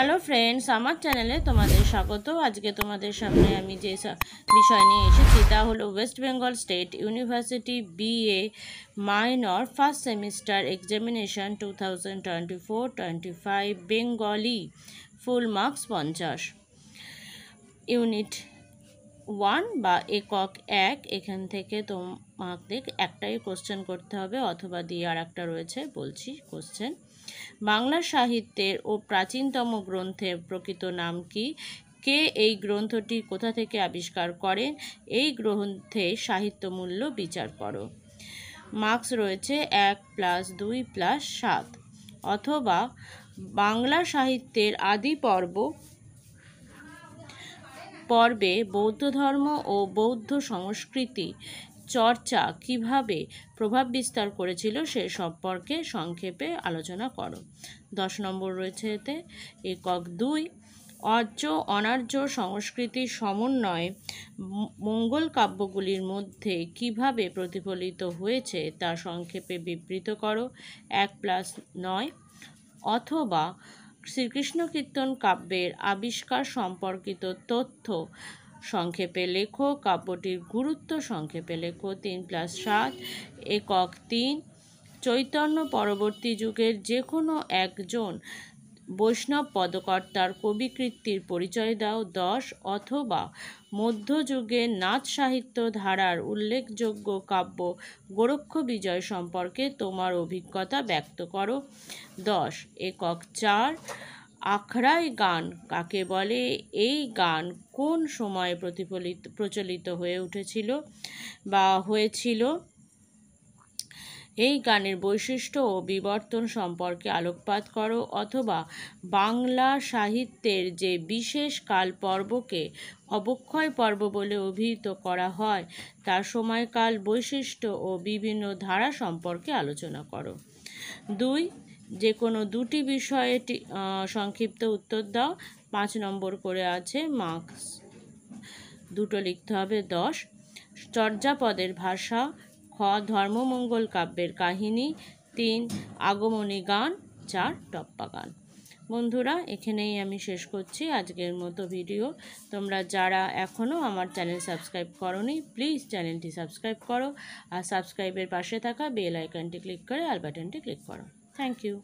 Hello friends, আমার চ্যানেলে তোমাদের স্বাগত। আজকে তোমাদের সামনে আমি যে বিষয় নিয়ে এসেছি তা হলো West Bengal state university BA minor first semester examination 2024-25 Bengali, full marks 50। Unit 1 বা একক 1, এখান থেকে তোমাদের একটাই কোশ্চেন করতে হবে, অথবা দিয়ে আর একটা রয়েছে, বলছি কোশ্চেন। বাংলা সাহিত্যের ও প্রাচীনতম গ্রন্থের প্রকৃত নাম কি? কে এই গ্রন্থটি কোথা থেকে আবিষ্কার করেন? এই গ্রন্থে সাহিত্য মূল্য বিচার করো। মার্কস রয়েছে 1 + 2 + 7। অথবা বাংলা সাহিত্যের আদি পর্বে বৌদ্ধ ধর্ম ও বৌদ্ধ সংস্কৃতি চর্চা কিভাবে প্রভাব বিস্তার করেছিল সে সম্পর্কে সংক্ষেপে আলোচনা করো। 10 নম্বর রয়েছে এতে। একক 2, আর্য অনার্য সংস্কৃতির সমন্বয়ে মঙ্গল কাব্যগুলির মধ্যে কিভাবে প্রতিফলিত হয়েছে তা সংক্ষেপে বিবৃত করো। 1 + 9। অথবা শ্রীকৃষ্ণ কীর্তন কাব্যের আবিষ্কার সম্পর্কিত তথ্য সংক্ষেপে লেখো। কাব্যটির গুরুত্ব সংক্ষেপে লেখো। 3 + 7। একক 3, চৈতন্য পরবর্তী যুগের যে কোনো একজন বৈষ্ণব পদকর্তার কবিকৃতির পরিচয় দাও। 10। অথবা মধ্যযুগের নাচ সাহিত্য ধারার উল্লেখযোগ্য কাব্য গোরক্ষ বিজয় সম্পর্কে তোমার অভিজ্ঞতা ব্যক্ত করো। 10। একক 4, আখড়াই গান কাকে বলে? এই গান কোন সময়ে প্রচলিত হয়ে উঠেছিল বা হয়েছিল? এই গানের বৈশিষ্ট্য ও বিবর্তন সম্পর্কে আলোকপাত করো। অথবা বাংলা সাহিত্যের যে বিশেষ কাল পর্বকে অবক্ষয় পর্ব বলে অভিহিত করা হয় তার সময়কাল, বৈশিষ্ট্য ও বিভিন্ন ধারা সম্পর্কে আলোচনা করো। 2, যে কোনো দুটি বিষয়ে সংক্ষিপ্ত উত্তর দাও। 5 নম্বর করে আছে। মার্কস দুটো লিখতে হবে। 10, চর্যাপদের ভাষা। খ, ধর্মমঙ্গল কাব্যের কাহিনী। 3, আগমনী গান। 4, টপ্পা গান। বন্ধুরা, এখানেই আমি শেষ করছি আজকের মতো ভিডিও। তোমরা যারা এখনও আমার চ্যানেল সাবস্ক্রাইব করোনি, প্লিজ চ্যানেলটি সাবস্ক্রাইব করো, আর সাবস্ক্রাইবের পাশে থাকা বেল আইকনটি ক্লিক করে অল বাটনটি ক্লিক করো। Thank you.